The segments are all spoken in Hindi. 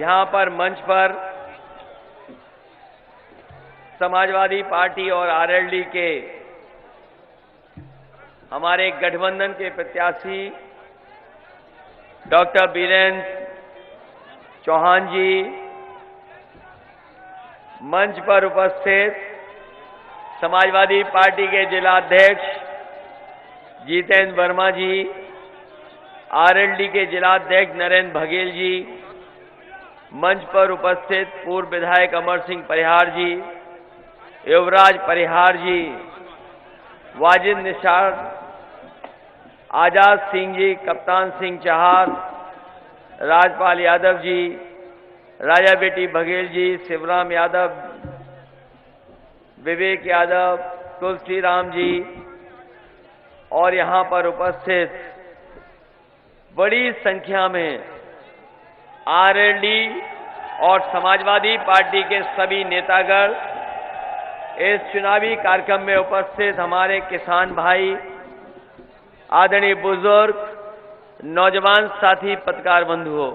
यहां पर मंच पर समाजवादी पार्टी और आरएलडी के हमारे गठबंधन के प्रत्याशी डॉक्टर बीरेंद्र चौहान जी, मंच पर उपस्थित समाजवादी पार्टी के जिला अध्यक्ष जितेंद्र वर्मा जी, आरएलडी के जिला अध्यक्ष नरेंद्र बघेल जी, मंच पर उपस्थित पूर्व विधायक अमर सिंह परिहार जी, युवराज परिहार जी, वाजिद निशार, आजाद सिंह जी, कप्तान सिंह चहार, राजपाल यादव जी, राजा बेटी बघेल जी, शिवराम यादव, विवेक यादव, तुलसी राम जी और यहां पर उपस्थित बड़ी संख्या में आरएलडी और समाजवादी पार्टी के सभी नेतागण, इस चुनावी कार्यक्रम में उपस्थित हमारे किसान भाई, आदरणीय बुजुर्ग, नौजवान साथी, पत्रकार बंधुओं,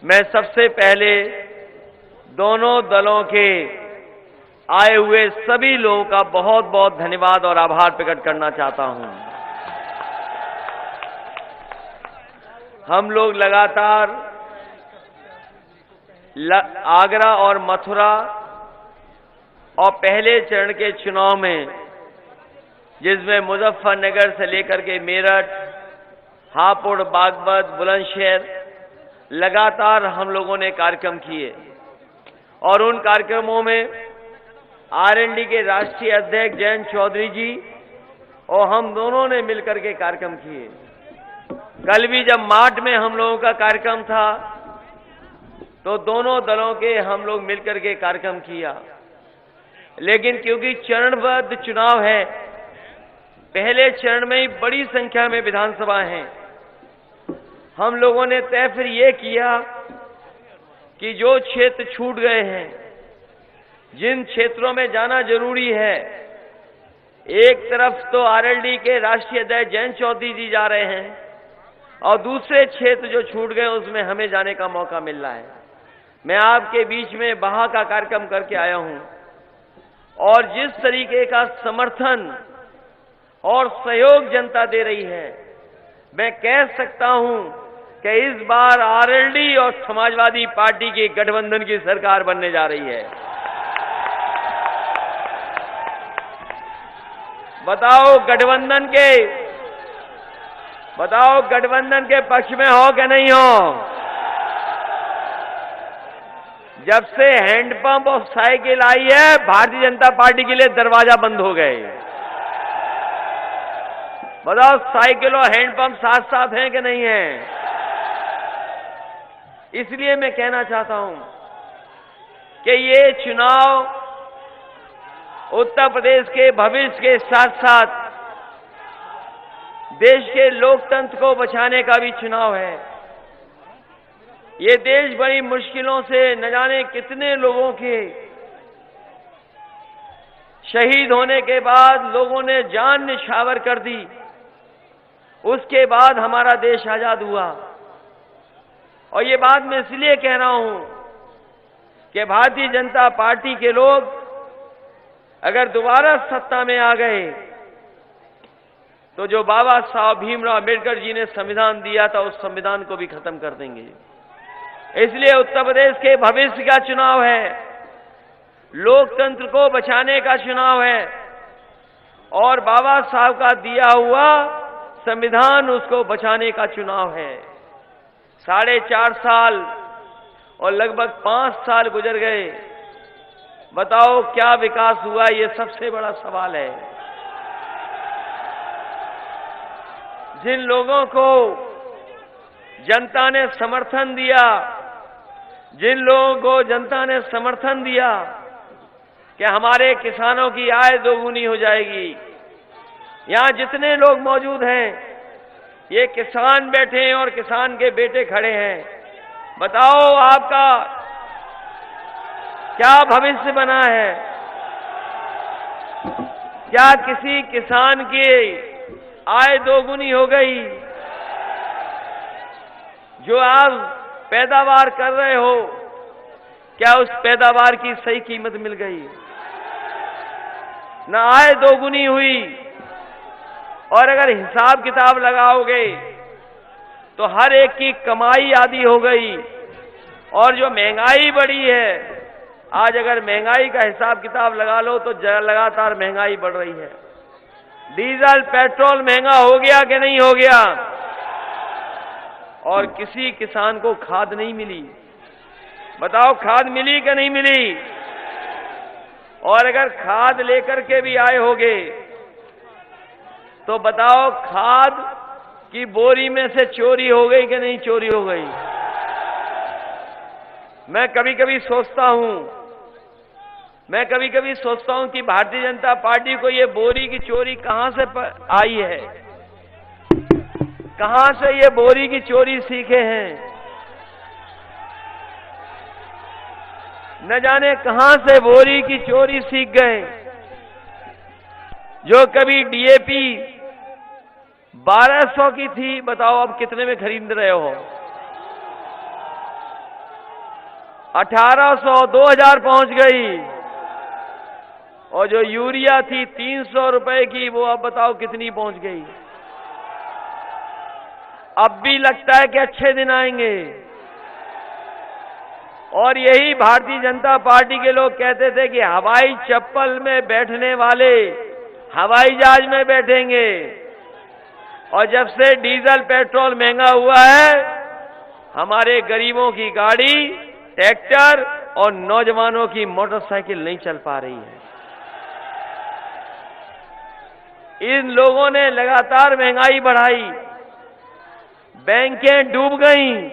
मैं सबसे पहले दोनों दलों के आए हुए सभी लोगों का बहुत बहुत धन्यवाद और आभार प्रकट करना चाहता हूं। हम लोग लगातार आगरा और मथुरा और पहले चरण के चुनाव में, जिसमें मुजफ्फरनगर से लेकर के मेरठ, हापुड़, बागपत, बुलंदशहर, लगातार हम लोगों ने कार्यक्रम किए और उन कार्यक्रमों में आरएलडी के राष्ट्रीय अध्यक्ष जयंत चौधरी जी और हम दोनों ने मिलकर के कार्यक्रम किए। कल भी जब मार्च में हम लोगों का कार्यक्रम था तो दोनों दलों के हम लोग मिलकर के कार्यक्रम किया, लेकिन क्योंकि चरणबद्ध चुनाव है, पहले चरण में ही बड़ी संख्या में विधानसभा हैं, हम लोगों ने तय फिर ये किया कि जो क्षेत्र छूट गए हैं, जिन क्षेत्रों में जाना जरूरी है, एक तरफ तो आरएलडी के राष्ट्रीय अध्यक्ष जयंत चौधरी जी जा रहे हैं और दूसरे क्षेत्र जो छूट गए उसमें हमें जाने का मौका मिल रहा है। मैं आपके बीच में बहा का कार्यक्रम करके आया हूं और जिस तरीके का समर्थन और सहयोग जनता दे रही है, मैं कह सकता हूं कि इस बार आरएलडी और समाजवादी पार्टी की गठबंधन की सरकार बनने जा रही है। बताओ गठबंधन के पक्ष में हो कि नहीं हो? जब से हैंडपंप और साइकिल आई है, भारतीय जनता पार्टी के लिए दरवाजा बंद हो गए। बताओ, साइकिल और हैंडपंप साथ साथ हैं कि नहीं हैं? इसलिए मैं कहना चाहता हूं कि ये चुनाव उत्तर प्रदेश के भविष्य के साथ साथ देश के लोकतंत्र को बचाने का भी चुनाव है। ये देश बड़ी मुश्किलों से न जाने कितने लोगों के शहीद होने के बाद लोगों ने जान निछावर कर दी, उसके बाद हमारा देश आजाद हुआ। और ये बात मैं इसलिए कह रहा हूं कि भारतीय जनता पार्टी के लोग अगर दोबारा सत्ता में आ गए तो जो बाबा साहब भीमराव अम्बेडकर जी ने संविधान दिया था, उस संविधान को भी खत्म कर देंगे। इसलिए उत्तर प्रदेश के भविष्य का चुनाव है, लोकतंत्र को बचाने का चुनाव है और बाबा साहब का दिया हुआ संविधान, उसको बचाने का चुनाव है। 4.5 साल और लगभग 5 साल गुजर गए। बताओ क्या विकास हुआ? ये सबसे बड़ा सवाल है। जिन लोगों को जनता ने समर्थन दिया, जिन लोगों को जनता ने समर्थन दिया कि हमारे किसानों की आय दोगुनी हो जाएगी, यहां जितने लोग मौजूद हैं ये किसान बैठे हैं और किसान के बेटे खड़े हैं। बताओ आपका क्या भविष्य बना है? क्या किसी किसान की आय दोगुनी हो गई? जो आज पैदावार कर रहे हो, क्या उस पैदावार की सही कीमत मिल गई? न आय दोगुनी हुई, और अगर हिसाब किताब लगाओगे तो हर एक की कमाई आधी हो गई। और जो महंगाई बढ़ी है, आज अगर महंगाई का हिसाब किताब लगा लो तो लगातार महंगाई बढ़ रही है। डीजल पेट्रोल महंगा हो गया कि नहीं हो गया? और किसी किसान को खाद नहीं मिली। बताओ, खाद मिली कि नहीं मिली? और अगर खाद लेकर के भी आए होगे तो बताओ, खाद की बोरी में से चोरी हो गई कि नहीं चोरी हो गई? मैं कभी कभी सोचता हूं कि भारतीय जनता पार्टी को ये बोरी की चोरी कहां से आई है, कहां से ये बोरी की चोरी सीखे हैं। न जाने कहां से बोरी की चोरी सीख गए। जो कभी डीएपी 1200 की थी, बताओ अब कितने में खरीद रहे हो? 1800, 2000 पहुंच गई। और जो यूरिया थी 300 रुपए की, वो अब बताओ कितनी पहुंच गई। अब भी लगता है कि अच्छे दिन आएंगे। और यही भारतीय जनता पार्टी के लोग कहते थे कि हवाई चप्पल में बैठने वाले हवाई जहाज में बैठेंगे। और जब से डीजल पेट्रोल महंगा हुआ है, हमारे गरीबों की गाड़ी, ट्रैक्टर और नौजवानों की मोटरसाइकिल नहीं चल पा रही है। इन लोगों ने लगातार महंगाई बढ़ाई, बैंकें डूब गईं।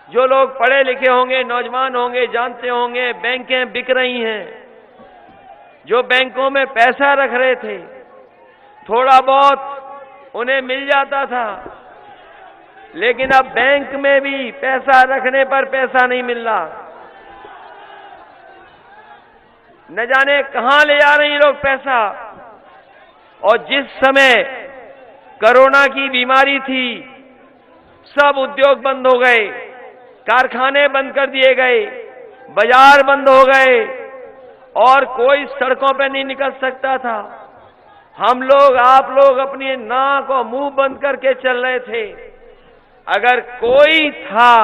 जो लोग पढ़े लिखे होंगे, नौजवान होंगे, जानते होंगे, बैंकें बिक रही हैं। जो बैंकों में पैसा रख रहे थे, थोड़ा बहुत उन्हें मिल जाता था, लेकिन अब बैंक में भी पैसा रखने पर पैसा नहीं मिल रहा। न जाने कहां ले जा रहे हैं लोग पैसा। और जिस समय कोरोना की बीमारी थी, सब उद्योग बंद हो गए, कारखाने बंद कर दिए गए, बाजार बंद हो गए और कोई सड़कों पे नहीं निकल सकता था। हम लोग, आप लोग अपनी नाक और मुंह बंद करके चल रहे थे। अगर कोई था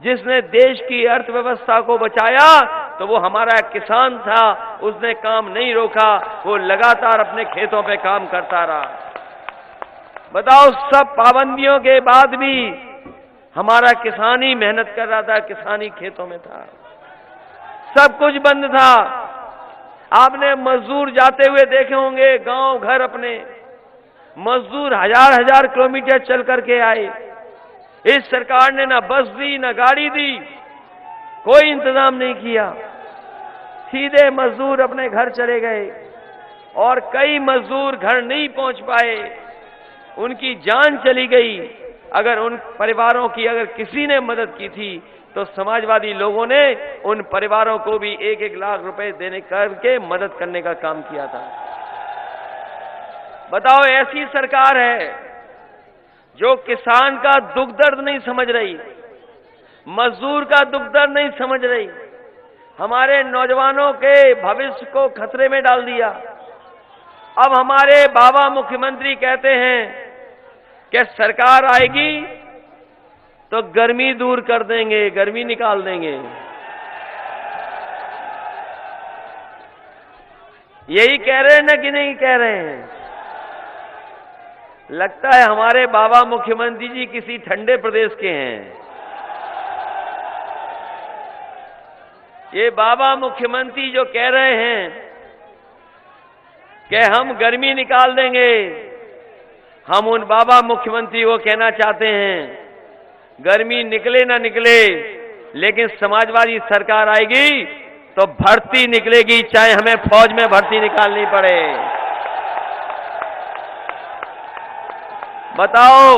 जिसने देश की अर्थव्यवस्था को बचाया तो वो हमारा किसान था। उसने काम नहीं रोका, वो लगातार अपने खेतों पे काम करता रहा। बताओ, सब पाबंदियों के बाद भी हमारा किसान ही मेहनत कर रहा था, किसान ही खेतों में था। सब कुछ बंद था। आपने मजदूर जाते हुए देखे होंगे, गांव घर अपने। मजदूर हजार हजार किलोमीटर चल करके आए। इस सरकार ने ना बस दी, ना गाड़ी दी, कोई इंतजाम नहीं किया। सीधे मजदूर अपने घर चले गए और कई मजदूर घर नहीं पहुंच पाए, उनकी जान चली गई। अगर उन परिवारों की अगर किसी ने मदद की थी तो समाजवादी लोगों ने उन परिवारों को भी 1-1 लाख रुपए देने करके मदद करने का काम किया था। बताओ, ऐसी सरकार है जो किसान का दुख दर्द नहीं समझ रही, मजदूर का दुख दर्द नहीं समझ रही, हमारे नौजवानों के भविष्य को खतरे में डाल दिया। अब हमारे बाबा मुख्यमंत्री कहते हैं कि सरकार आएगी तो गर्मी दूर कर देंगे, गर्मी निकाल देंगे। यही कह रहे हैं ना कि नहीं कह रहे हैं? लगता है हमारे बाबा मुख्यमंत्री जी किसी ठंडे प्रदेश के हैं। ये बाबा मुख्यमंत्री जो कह रहे हैं कि हम गर्मी निकाल देंगे, हम उन बाबा मुख्यमंत्री को कहना चाहते हैं, गर्मी निकले ना निकले, लेकिन समाजवादी सरकार आएगी तो भर्ती निकलेगी, चाहे हमें फौज में भर्ती निकालनी पड़े। बताओ,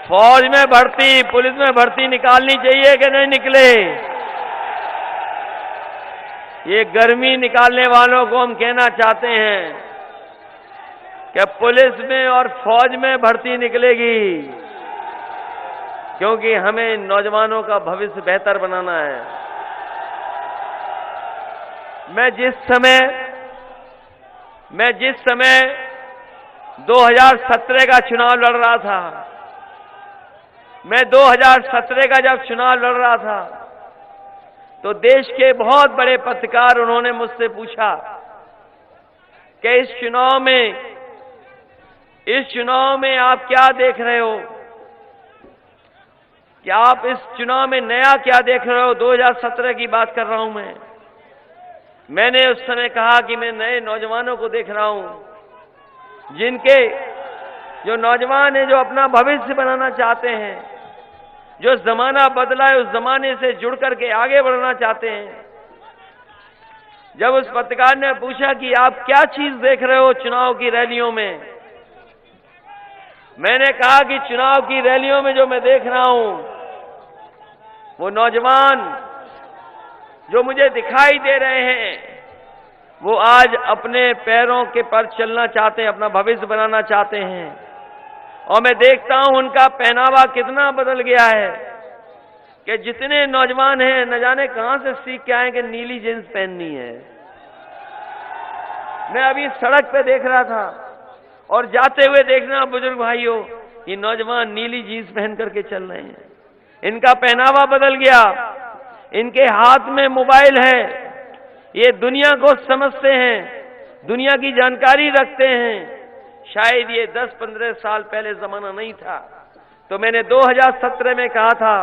फौज में भर्ती, पुलिस में भर्ती निकालनी चाहिए कि नहीं निकले? ये गर्मी निकालने वालों को हम कहना चाहते हैं कि पुलिस में और फौज में भर्ती निकलेगी। क्योंकि हमें नौजवानों का भविष्य बेहतर बनाना है। मैं जिस समय 2017 का चुनाव लड़ रहा था, मैं 2017 का जब चुनाव लड़ रहा था, तो देश के बहुत बड़े पत्रकार उन्होंने मुझसे पूछा कि इस चुनाव में आप क्या देख रहे हो, कि आप इस चुनाव में नया क्या देख रहे हो। 2017 की बात कर रहा हूं मैंने उस समय कहा कि मैं नए नौजवानों को देख रहा हूं, जो नौजवान हैं, जो अपना भविष्य बनाना चाहते हैं, जो जमाना बदला है उस जमाने से जुड़ करके आगे बढ़ना चाहते हैं। जब उस पत्रकार ने पूछा कि आप क्या चीज देख रहे हो चुनाव की रैलियों में, मैंने कहा कि चुनाव की रैलियों में जो मैं देख रहा हूं, वो नौजवान जो मुझे दिखाई दे रहे हैं, वो आज अपने पैरों के पर चलना चाहते हैं, अपना भविष्य बनाना चाहते हैं। और मैं देखता हूं उनका पहनावा कितना बदल गया है, कि जितने नौजवान हैं न जाने कहां से सीख के आए कि नीली जींस पहननी है। मैं अभी सड़क पे देख रहा था और जाते हुए देखना बुजुर्ग भाइयों, ये नौजवान नीली जींस पहन करके चल रहे हैं। इनका पहनावा बदल गया, इनके हाथ में मोबाइल है, ये दुनिया को समझते हैं, दुनिया की जानकारी रखते हैं। शायद ये 10-15 साल पहले जमाना नहीं था। तो मैंने 2017 में कहा था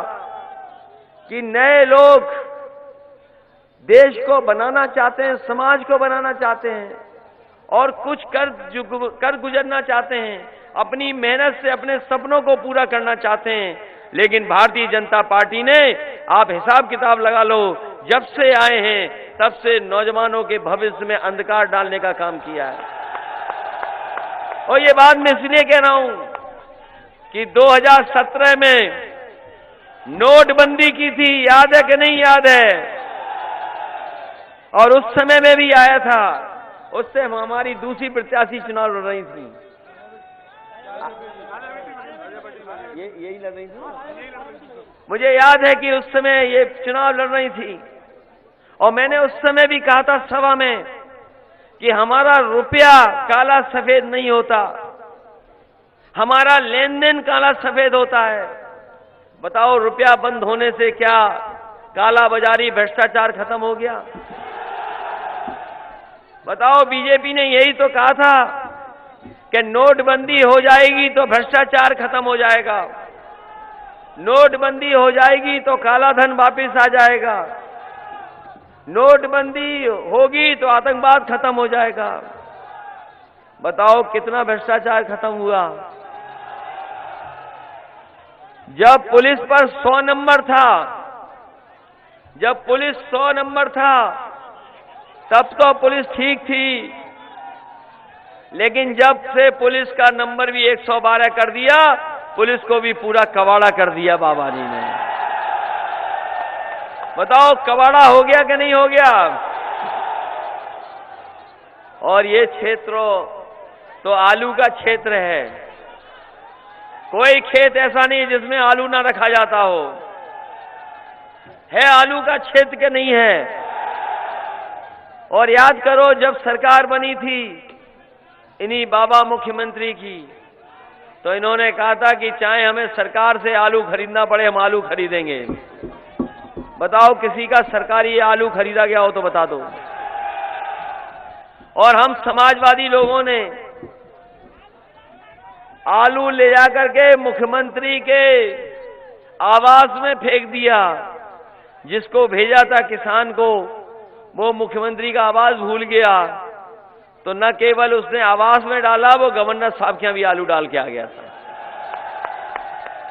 कि नए लोग देश को बनाना चाहते हैं, समाज को बनाना चाहते हैं और कुछ कर गुजरना चाहते हैं, अपनी मेहनत से अपने सपनों को पूरा करना चाहते हैं। लेकिन भारतीय जनता पार्टी ने, आप हिसाब किताब लगा लो, जब से आए हैं तब से नौजवानों के भविष्य में अंधकार डालने का काम किया है। और ये बात मैं इसलिए कह रहा हूं कि 2017 में नोटबंदी की थी, याद है कि नहीं याद है? और उस समय में भी आया था, उससे हमारी दूसरी प्रत्याशी चुनाव लड़ रही थी। यही लड़ रही थी। मुझे याद है कि उस समय ये चुनाव लड़ रही थी और मैंने उस समय भी कहा था सभा में कि हमारा रुपया काला सफेद नहीं होता, हमारा लेन देन काला सफेद होता है। बताओ, रुपया बंद होने से क्या काला बाजारी भ्रष्टाचार खत्म हो गया? बताओ, बीजेपी ने यही तो कहा था कि नोटबंदी हो जाएगी तो भ्रष्टाचार खत्म हो जाएगा, नोटबंदी हो जाएगी तो काला धन वापस आ जाएगा, नोटबंदी होगी तो आतंकवाद खत्म हो जाएगा। बताओ कितना भ्रष्टाचार खत्म हुआ। जब पुलिस पर 100 नंबर था, जब पुलिस 100 नंबर था, तब तो पुलिस ठीक थी। लेकिन जब से पुलिस का नंबर भी 112 कर दिया, पुलिस को भी पूरा कबाड़ा कर दिया बाबा जी ने। बताओ, कबाड़ा हो गया कि नहीं हो गया? और ये क्षेत्र तो आलू का क्षेत्र है, कोई खेत ऐसा नहीं जिसमें आलू ना रखा जाता हो, है आलू का क्षेत्र के नहीं है। और याद करो, जब सरकार बनी थी इन्हीं बाबा मुख्यमंत्री की, तो इन्होंने कहा था कि चाहे हमें सरकार से आलू खरीदना पड़े, हम आलू खरीदेंगे। बताओ, किसी का सरकारी आलू खरीदा गया हो तो बता दो। और हम समाजवादी लोगों ने आलू ले जाकर के मुख्यमंत्री के आवास में फेंक दिया। जिसको भेजा था किसान को, वो मुख्यमंत्री का आवास भूल गया, तो न केवल उसने आवास में डाला, वो गवर्नर साहब के यहां भी आलू डाल के आ गया था।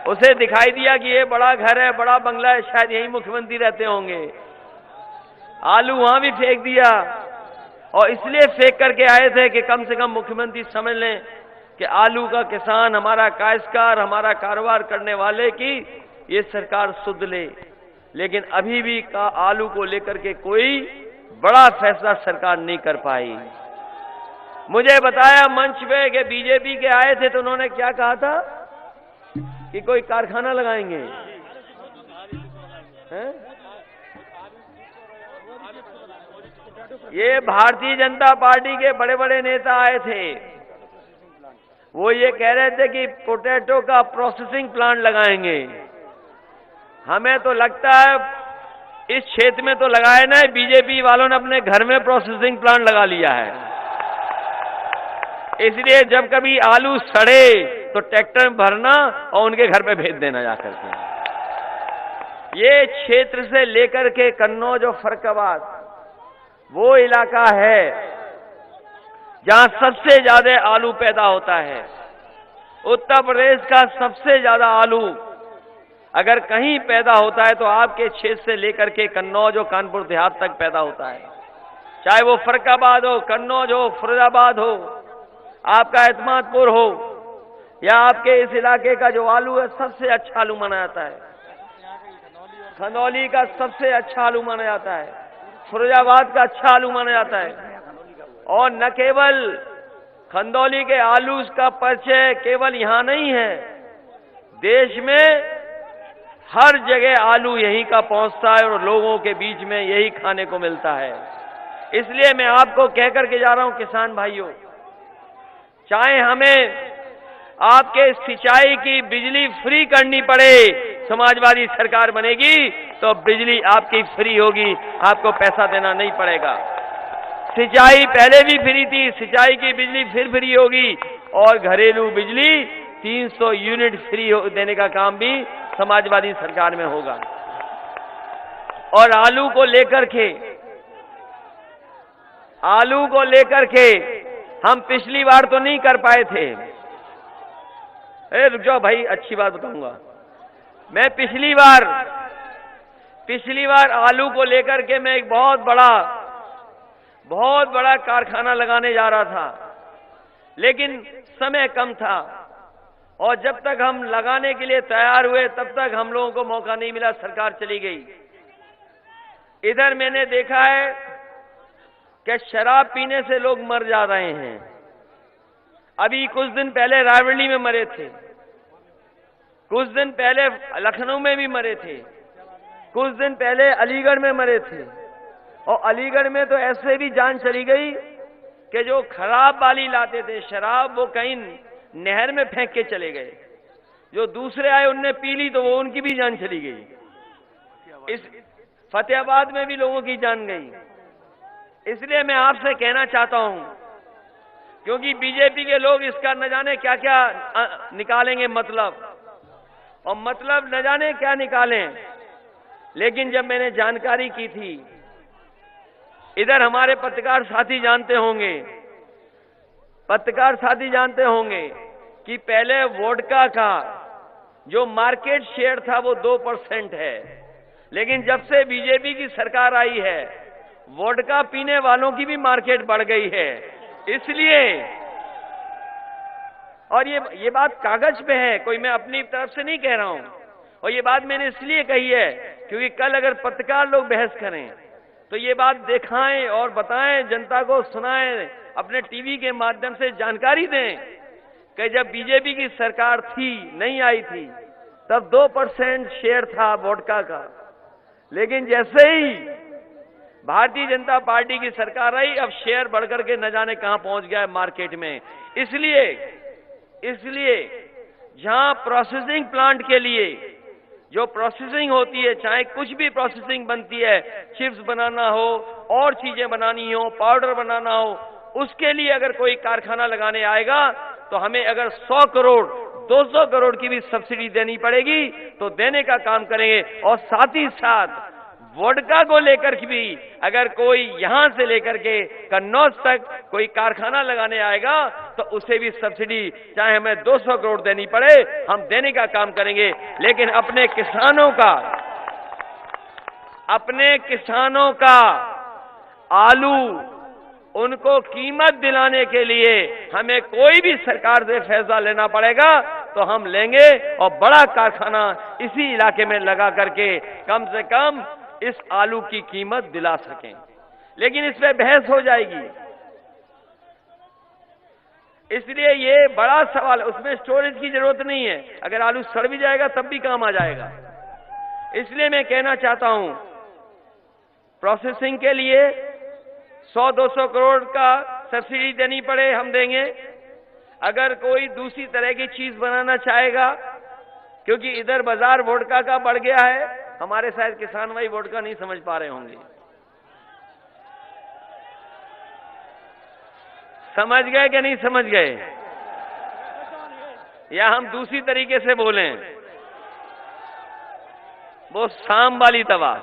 उसे दिखाई दिया कि ये बड़ा घर है, बड़ा बंगला है, शायद यही मुख्यमंत्री रहते होंगे। आलू वहां भी फेंक दिया, और इसलिए फेंक करके आए थे कि कम से कम मुख्यमंत्री समझ लें कि आलू का किसान, हमारा काश्तकार, हमारा कारोबार करने वाले की ये सरकार सुध ले। लेकिन अभी भी आलू को लेकर के कोई बड़ा फैसला सरकार नहीं कर पाई। मुझे बताया मंच पे कि बीजेपी के आए थे तो उन्होंने क्या कहा था कि कोई कारखाना लगाएंगे? हैं? ये भारतीय जनता पार्टी के बड़े बड़े नेता आए थे, वो ये कह रहे थे कि पोटैटो का प्रोसेसिंग प्लांट लगाएंगे। हमें तो लगता है इस क्षेत्र में तो लगाए ना, बीजेपी वालों ने अपने घर में प्रोसेसिंग प्लांट लगा लिया है। इसलिए जब कभी आलू सड़े तो ट्रैक्टर में भरना और उनके घर पे भेज देना जाकर के। ये क्षेत्र से लेकर के कन्नौज और फर्रुखाबाद वो इलाका है जहां सबसे ज्यादा आलू पैदा होता है। उत्तर प्रदेश का सबसे ज्यादा आलू अगर कहीं पैदा होता है तो आपके क्षेत्र से लेकर के कन्नौज और कानपुर देहात तक पैदा होता है। चाहे वो फर्रुखाबाद हो, कन्नौज हो, फिरोजाबाद हो, आपका एतमादपुर हो, या आपके इस इलाके का जो आलू है सबसे अच्छा आलू माना जाता है। खंदौली का सबसे अच्छा आलू माना जाता है, फिरोजाबाद का अच्छा आलू माना जाता है। और न केवल खंदौली के आलू का परिचय केवल यहां नहीं है, देश में हर जगह आलू यहीं का पहुंचता है और लोगों के बीच में यही खाने को मिलता है। इसलिए मैं आपको कहकर के जा रहा हूं किसान भाइयों, चाहे हमें आपके सिंचाई की बिजली फ्री करनी पड़े, समाजवादी सरकार बनेगी तो बिजली आपकी फ्री होगी, आपको पैसा देना नहीं पड़ेगा। सिंचाई पहले भी फ्री थी, सिंचाई की बिजली फिर फ्री होगी और घरेलू बिजली 300 यूनिट फ्री देने का काम भी समाजवादी सरकार में होगा। और आलू को लेकर के हम पिछली बार तो नहीं कर पाए थे। रुक जाओ भाई, अच्छी बात बताऊंगा मैं। पिछली बार आलू को लेकर के मैं एक बहुत बड़ा कारखाना लगाने जा रहा था, लेकिन समय कम था और जब तक हम लगाने के लिए तैयार हुए तब तक हम लोगों को मौका नहीं मिला, सरकार चली गई। इधर मैंने देखा है कि शराब पीने से लोग मर जा रहे हैं। अभी कुछ दिन पहले रायबरेली में मरे थे, कुछ दिन पहले लखनऊ में भी मरे थे, कुछ दिन पहले अलीगढ़ में मरे थे। और अलीगढ़ में तो ऐसे भी जान चली गई कि जो खराब वाली लाते थे शराब, वो कहीं नहर में फेंक के चले गए। जो दूसरे आए उनने पी ली तो वो उनकी भी जान चली गई। इस फतेहाबाद में भी लोगों की जान गई। इसलिए मैं आपसे कहना चाहता हूं, क्योंकि बीजेपी के लोग इसका न जाने क्या क्या निकालेंगे मतलब, और मतलब न जाने क्या निकालें। लेकिन जब मैंने जानकारी की थी, इधर हमारे पत्रकार साथी जानते होंगे कि पहले वोडका का जो मार्केट शेयर था वो 2% है, लेकिन जब से बीजेपी की सरकार आई है वोडका पीने वालों की भी मार्केट बढ़ गई है। इसलिए, और ये बात कागज पे है, कोई मैं अपनी तरफ से नहीं कह रहा हूं, और ये बात मैंने इसलिए कही है क्योंकि कल अगर पत्रकार लोग बहस करें तो ये बात दिखाएं और बताएं, जनता को सुनाएं, अपने टीवी के माध्यम से जानकारी दें कि जब बीजेपी की सरकार थी, नहीं आई थी, तब 2% शेयर था वोडका का, लेकिन जैसे ही भारतीय जनता पार्टी की सरकार आई अब शेयर बढ़कर के न जाने कहां पहुंच गया है मार्केट में। इसलिए जहां प्रोसेसिंग प्लांट के लिए जो प्रोसेसिंग होती है, चाहे कुछ भी प्रोसेसिंग बनती है, चिप्स बनाना हो और चीजें बनानी हो, पाउडर बनाना हो, उसके लिए अगर कोई कारखाना लगाने आएगा तो हमें अगर 100 करोड़ 200 करोड़ की भी सब्सिडी देनी पड़ेगी तो देने का काम करेंगे। और साथ ही साथ वोडका को लेकर भी अगर कोई यहां से लेकर के कन्नौज तक कोई कारखाना लगाने आएगा तो उसे भी सब्सिडी चाहे हमें 200 करोड़ देनी पड़े, हम देने का काम करेंगे। लेकिन अपने किसानों का आलू उनको कीमत दिलाने के लिए हमें कोई भी सरकार से फैसला लेना पड़ेगा तो हम लेंगे और बड़ा कारखाना इसी इलाके में लगा करके कम से कम इस आलू की कीमत दिला सकें। लेकिन इस पे बहस हो जाएगी। इसलिए ये बड़ा सवाल, उसमें स्टोरेज की जरूरत नहीं है, अगर आलू सड़ भी जाएगा तब भी काम आ जाएगा। इसलिए मैं कहना चाहता हूं, प्रोसेसिंग के लिए 100-200 करोड़ का सब्सिडी देनी पड़े हम देंगे। अगर कोई दूसरी तरह की चीज बनाना चाहेगा, क्योंकि इधर बाजार वोडका का बढ़ गया है, हमारे शायद किसान भाई वोडका नहीं समझ पा रहे होंगे, समझ गए कि नहीं समझ गए, या हम दूसरी तरीके से बोलें, वो शाम वाली तवा।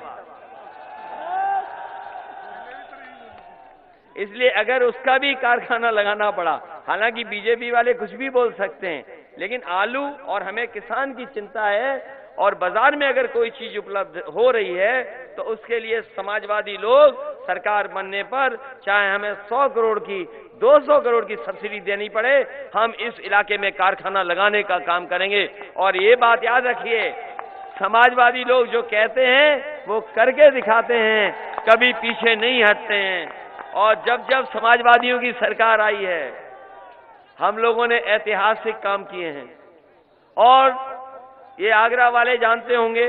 इसलिए अगर उसका भी कारखाना लगाना पड़ा, हालांकि बीजेपी वाले कुछ भी बोल सकते हैं, लेकिन आलू और हमें किसान की चिंता है, और बाजार में अगर कोई चीज उपलब्ध हो रही है तो उसके लिए समाजवादी लोग सरकार बनने पर चाहे हमें 100 करोड़ की 200 करोड़ की सब्सिडी देनी पड़े, हम इस इलाके में कारखाना लगाने का काम करेंगे। और ये बात याद रखिए, समाजवादी लोग जो कहते हैं वो करके दिखाते हैं, कभी पीछे नहीं हटते हैं। और जब जब समाजवादियों की सरकार आई है, हम लोगों ने ऐतिहासिक काम किए हैं। और ये आगरा वाले जानते होंगे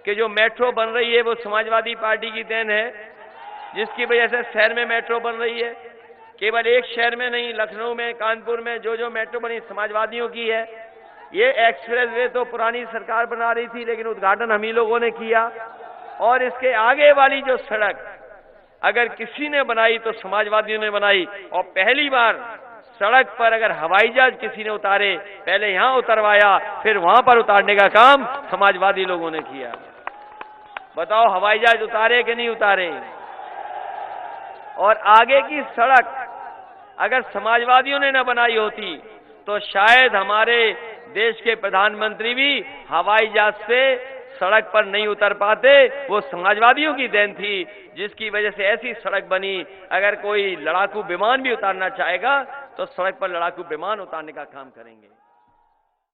कि जो मेट्रो बन रही है वो समाजवादी पार्टी की देन है, जिसकी वजह से शहर में मेट्रो बन रही है। केवल एक शहर में नहीं, लखनऊ में, कानपुर में जो मेट्रो बनी समाजवादियों की है। ये एक्सप्रेस वे तो पुरानी सरकार बना रही थी, लेकिन उद्घाटन हम ही लोगों ने किया। और इसके आगे वाली जो सड़क अगर किसी ने बनाई तो समाजवादियों ने बनाई। और पहली बार सड़क पर अगर हवाई जहाज किसी ने उतारे, पहले यहां उतरवाया, फिर वहां पर उतारने का काम समाजवादी लोगों ने किया। बताओ हवाई जहाज उतारे कि नहीं उतारे? और आगे की सड़क अगर समाजवादियों ने न बनाई होती तो शायद हमारे देश के प्रधानमंत्री भी हवाई जहाज से सड़क पर नहीं उतर पाते। वो समाजवादियों की देन थी, जिसकी वजह से ऐसी सड़क बनी। अगर कोई लड़ाकू विमान भी उतारना चाहेगा तो सड़क पर लड़ाकू विमान उतारने का काम करेंगे।